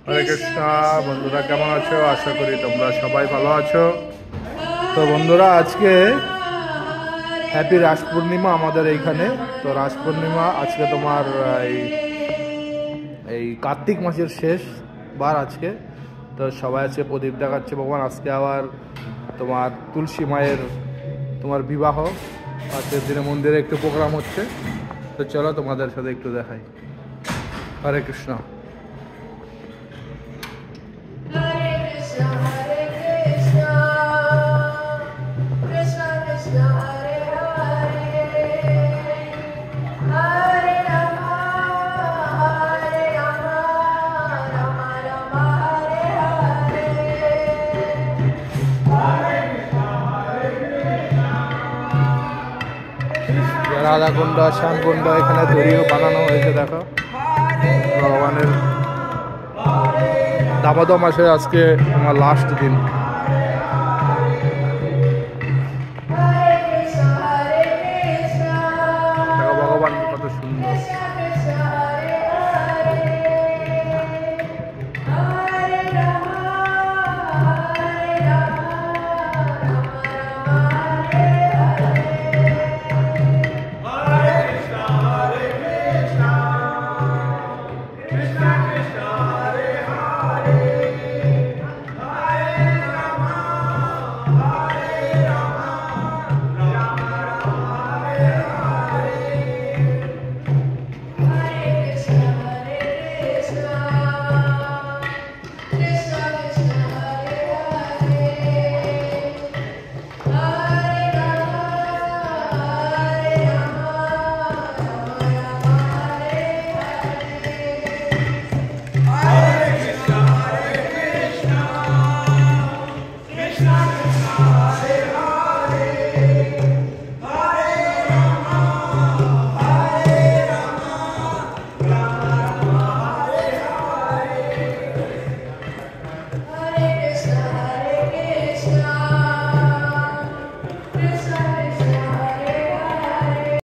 হরে কৃষ্ণ। বন্ধুরা কেমন আছো? আশা করি তোমরা সবাই ভালো আছো। তো বন্ধুরা, আজকে হ্যাপি রাস পূর্ণিমা আমাদের এইখানে। তো রাস পূর্ণিমা আজকে তোমার এই এই কার্তিক মাসের শেষ বার আজকে। তো সবাই আজকে প্রদীপ দেখাচ্ছে ভগবান। আজকে আবার তোমার তুলসী মায়ের তোমার বিবাহ আজকের দিনে মন্দিরে একটু প্রোগ্রাম হচ্ছে। তো চলো তোমাদের সাথে একটু দেখাই। হরে কৃষ্ণ। রাধাকুণ্ড শ্যামকুণ্ড এখানে দড়িও বানানো হয়েছে। দেখো ভগবানের দামোদর মাসে আজকে আমার লাস্ট দিন। দেখো ভগবান কত সুন্দর।